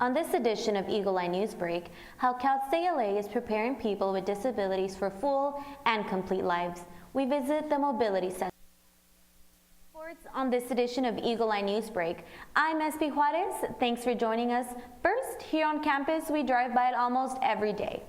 On this edition of Eagle Eye Newsbreak, how Cal State LA is preparing people with disabilities for full and complete lives. We visit the Mobility Center. On this edition of Eagle Eye Newsbreak, I'm SB Juarez. Thanks for joining us. First, here on campus, we drive by it almost every day.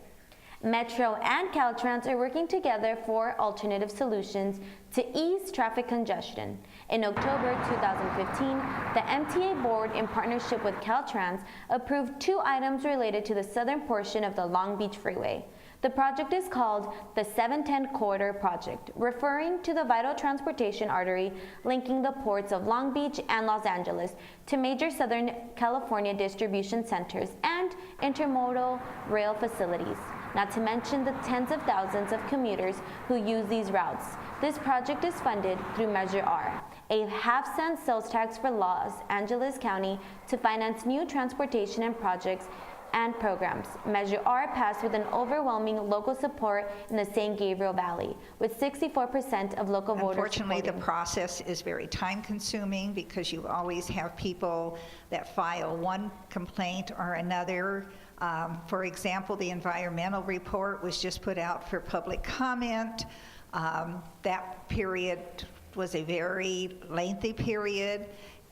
Metro and Caltrans are working together for alternative solutions to ease traffic congestion. In October 2015, the MTA board, in partnership with Caltrans, approved 2 items related to the southern portion of the Long Beach Freeway. The project is called the 710 Corridor Project, referring to the vital transportation artery linking the ports of Long Beach and Los Angeles to major Southern California distribution centers and intermodal rail facilities, not to mention the tens of thousands of commuters who use these routes. This project is funded through Measure R, a half-cent sales tax for Los Angeles County to finance new transportation and projects and programs. Measure R passed with an overwhelming local support in the San Gabriel Valley, with 64% of local voters. Unfortunately, the process is very time-consuming because you always have people that file one complaint or another. For example, the environmental report was just put out for public comment. That period was a very lengthy period,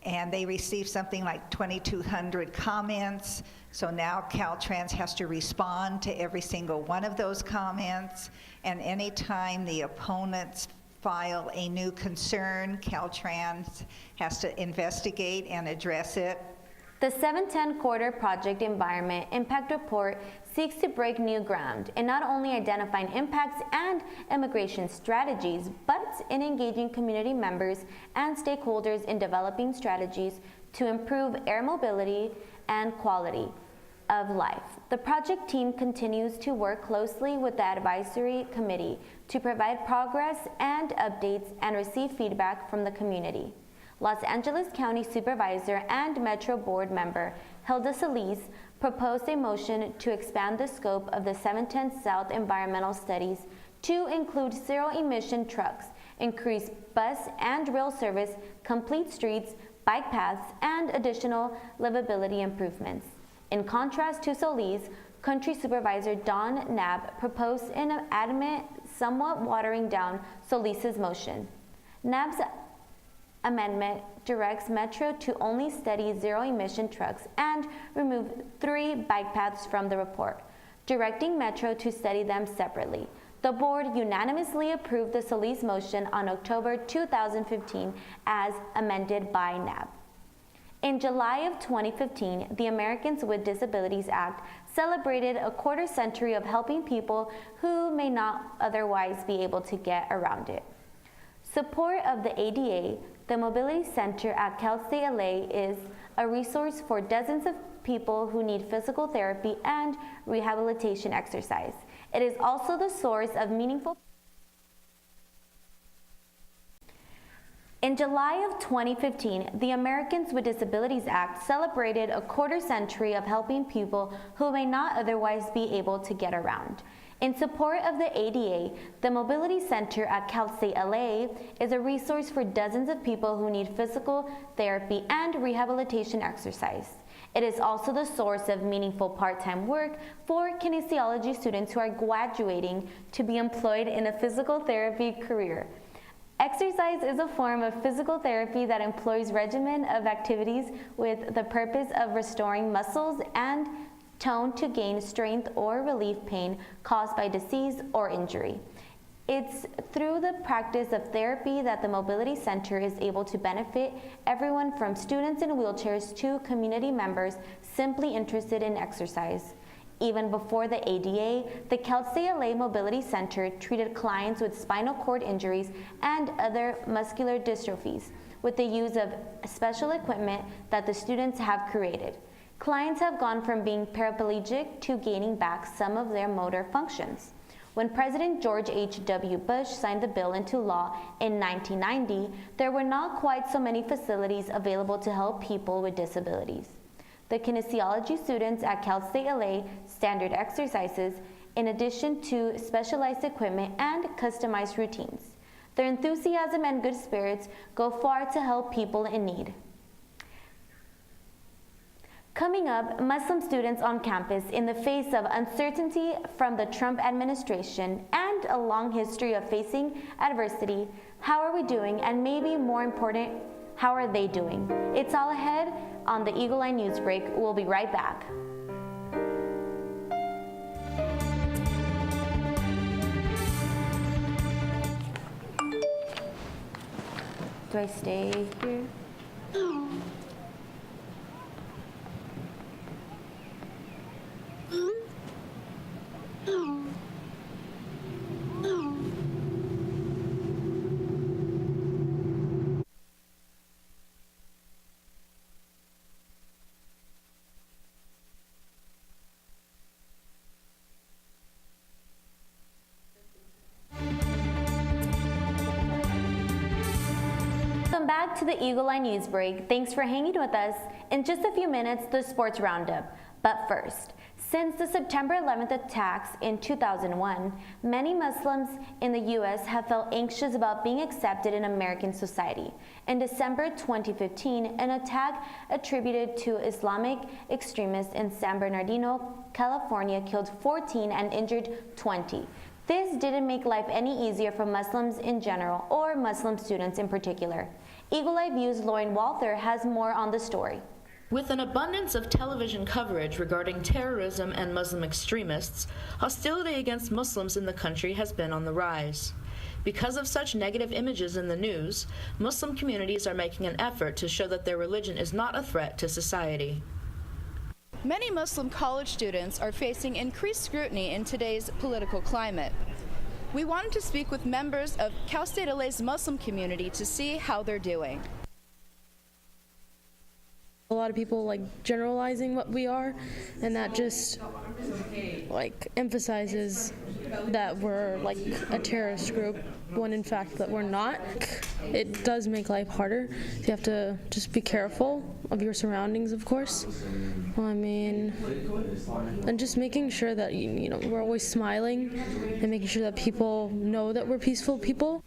and they received something like 2,200 comments. So now Caltrans has to respond to every single one of those comments, and anytime the opponents file a new concern, Caltrans has to investigate and address it. The 710 Corridor Project Environment Impact Report seeks to break new ground in not only identifying impacts and immigration strategies, but in engaging community members and stakeholders in developing strategies to improve air mobility and quality of life. The project team continues to work closely with the advisory committee to provide progress and updates and receive feedback from the community. Los Angeles County Supervisor and Metro Board member Hilda Solis proposed a motion to expand the scope of the 710 South environmental studies to include zero-emission trucks, increase bus and rail service, complete streets, bike paths, and additional livability improvements. In contrast to Solis, Country Supervisor Don Knapp proposed an amendment somewhat watering down Solis's motion. Knapp's amendment directs Metro to only study zero-emission trucks and remove 3 bike paths from the report, directing Metro to study them separately. The board unanimously approved the Solis motion on October 2015 as amended by Knapp. In July of 2015, the Americans with Disabilities Act celebrated a quarter century of helping people who may not otherwise be able to get around it. Support of the ADA, the Mobility Center at Cal State LA, is a resource for dozens of people who need physical therapy and rehabilitation exercise. It is also the source of meaningful. In July of 2015, the Americans with Disabilities Act celebrated a quarter century of helping people who may not otherwise be able to get around. In support of the ADA, the Mobility Center at Cal State LA is a resource for dozens of people who need physical therapy and rehabilitation exercise. It is also the source of meaningful part-time work for kinesiology students who are graduating to be employed in a physical therapy career. Exercise is a form of physical therapy that employs regimen of activities with the purpose of restoring muscles and tone to gain strength or relieve pain caused by disease or injury. It's through the practice of therapy that the Mobility Center is able to benefit everyone from students in wheelchairs to community members simply interested in exercise. Even before the ADA, the Cal State LA Mobility Center treated clients with spinal cord injuries and other muscular dystrophies with the use of special equipment that the students have created. Clients have gone from being paraplegic to gaining back some of their motor functions. When President George H.W. Bush signed the bill into law in 1990, there were not quite so many facilities available to help people with disabilities. The kinesiology students at Cal State LA standard exercises in addition to specialized equipment and customized routines. Their enthusiasm and good spirits go far to help people in need. Coming up, Muslim students on campus in the face of uncertainty from the Trump administration and a long history of facing adversity. How are we doing? And maybe more important, how are they doing? It's all ahead on the Eagle Eye Newsbreak. We'll be right back. Do I stay here? Welcome back to the Eagle Eye Newsbreak. Thanks for hanging with us. In just a few minutes, the sports roundup. But first, since the September 11th attacks in 2001, many Muslims in the U.S. have felt anxious about being accepted in American society. In December 2015, an attack attributed to Islamic extremists in San Bernardino, California, killed 14 and injured 20. This didn't make life any easier for Muslims in general or Muslim students in particular. Eagle Eye View's Lauren Walther has more on the story. With an abundance of television coverage regarding terrorism and Muslim extremists, hostility against Muslims in the country has been on the rise. Because of such negative images in the news, Muslim communities are making an effort to show that their religion is not a threat to society. Many Muslim college students are facing increased scrutiny in today's political climate. We wanted to speak with members of Cal State LA's Muslim community to see how they're doing. A lot of people like generalizing what we are, and that just like emphasizes that we're like a terrorist group when in fact that we're not. It does make life harder. You have to just be careful of your surroundings, of course. I mean, and just making sure that you know we're always smiling and making sure that people know that we're peaceful people.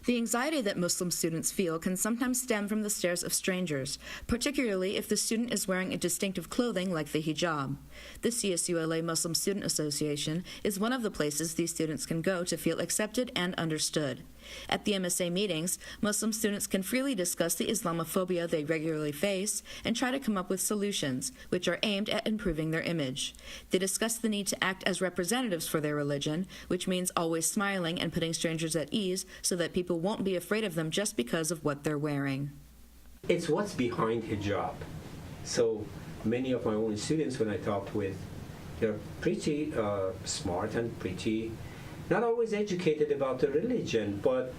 The anxiety that Muslim students feel can sometimes stem from the stares of strangers, particularly if the student is wearing a distinctive clothing like the hijab. The CSULA Muslim Student Association is one of the places these students can go to feel accepted and understood. At the MSA meetings, Muslim students can freely discuss the Islamophobia they regularly face and try to come up with solutions, which are aimed at improving their image. They discuss the need to act as representatives for their religion, which means always smiling and putting strangers at ease so that people won't be afraid of them just because of what they're wearing. It's what's behind hijab. So many of my own students, when I talked with, they're pretty smart and pretty not always educated about the religion, but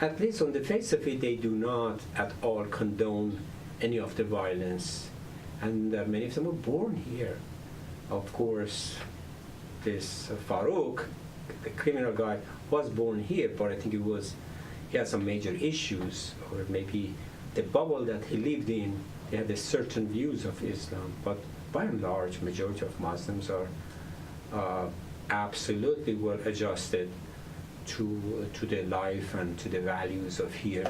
at least on the face of it, they do not at all condone any of the violence. And many of them were born here. Of course, this Farouk, the criminal guy, was born here, but I think he had some major issues, or maybe the bubble that he lived in, they had a certain views of Islam. But by and large, majority of Muslims are absolutely well adjusted to the life and to the values of here.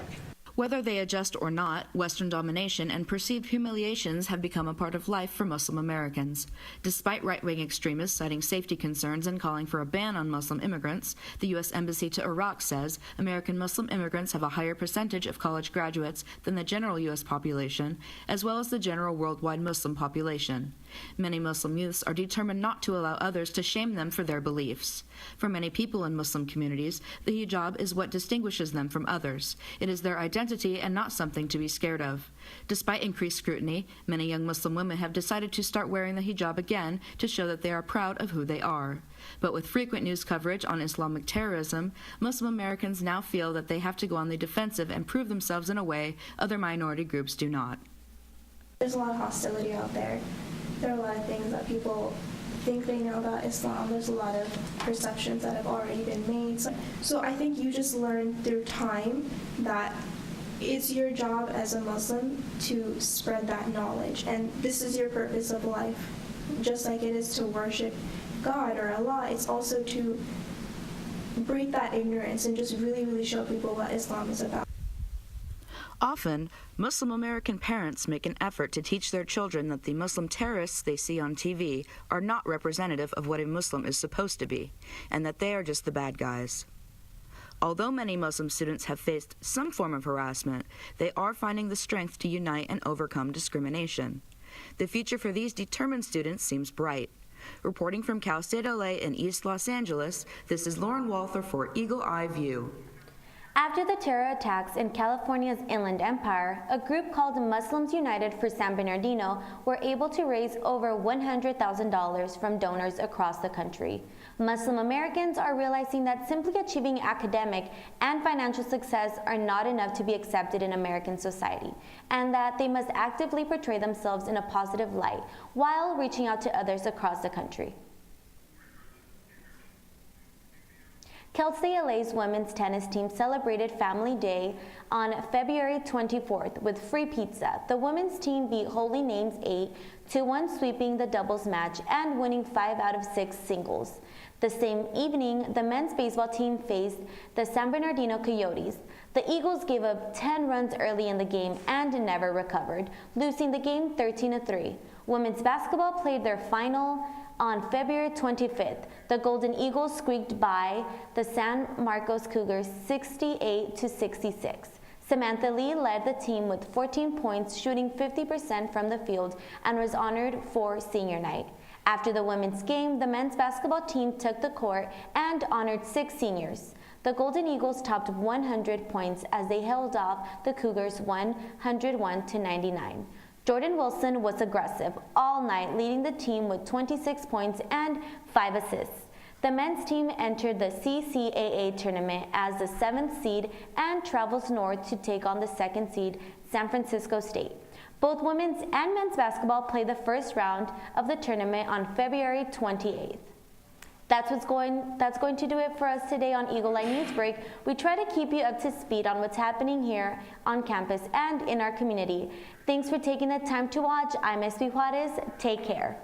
Whether they adjust or not, Western domination and perceived humiliations have become a part of life for Muslim Americans. Despite right-wing extremists citing safety concerns and calling for a ban on Muslim immigrants, the U.S. Embassy to Iraq says American Muslim immigrants have a higher percentage of college graduates than the general U.S. population, as well as the general worldwide Muslim population. Many Muslim youths are determined not to allow others to shame them for their beliefs. For many people in Muslim communities, the hijab is what distinguishes them from others. It is their identity and not something to be scared of. Despite increased scrutiny, many young Muslim women have decided to start wearing the hijab again to show that they are proud of who they are. But with frequent news coverage on Islamic terrorism, Muslim Americans now feel that they have to go on the defensive and prove themselves in a way other minority groups do not. There's a lot of hostility out there. There are a lot of things that people think they know about Islam. There's a lot of perceptions that have already been made. So I think you just learn through time that it's your job as a Muslim to spread that knowledge. And this is your purpose of life. Just like it is to worship God or Allah, it's also to break that ignorance and just really, really show people what Islam is about. Often, Muslim American parents make an effort to teach their children that the Muslim terrorists they see on TV are not representative of what a Muslim is supposed to be, and that they are just the bad guys. Although many Muslim students have faced some form of harassment, they are finding the strength to unite and overcome discrimination. The future for these determined students seems bright. Reporting from Cal State LA in East Los Angeles, this is Lauren Walther for Eagle Eye View. After the terror attacks in California's Inland Empire, a group called Muslims United for San Bernardino were able to raise over $100,000 from donors across the country. Muslim Americans are realizing that simply achieving academic and financial success are not enough to be accepted in American society, and that they must actively portray themselves in a positive light while reaching out to others across the country. Cal State LA's women's tennis team celebrated Family Day on February 24th with free pizza. The women's team beat Holy Names 8-1, sweeping the doubles match and winning 5 out of 6 singles. The same evening, the men's baseball team faced the San Bernardino Coyotes. The Eagles gave up 10 runs early in the game and never recovered, losing the game 13-3. Women's basketball played their final on February 25th. The Golden Eagles squeaked by the San Marcos Cougars 68-66. Samantha Lee led the team with 14 points, shooting 50% from the field, and was honored for senior night. After the women's game, the men's basketball team took the court and honored 6 seniors. The Golden Eagles topped 100 points as they held off the Cougars 101-99. Jordan Wilson was aggressive all night, leading the team with 26 points and 5 assists. The men's team entered the CCAA tournament as the 7th seed and travels north to take on the 2nd seed, San Francisco State. Both women's and men's basketball play the first round of the tournament on February 28th. That's going to do it for us today on Eagle Eye Newsbreak. We try to keep you up to speed on what's happening here on campus and in our community. Thanks for taking the time to watch. I'm SB Juarez. Take care.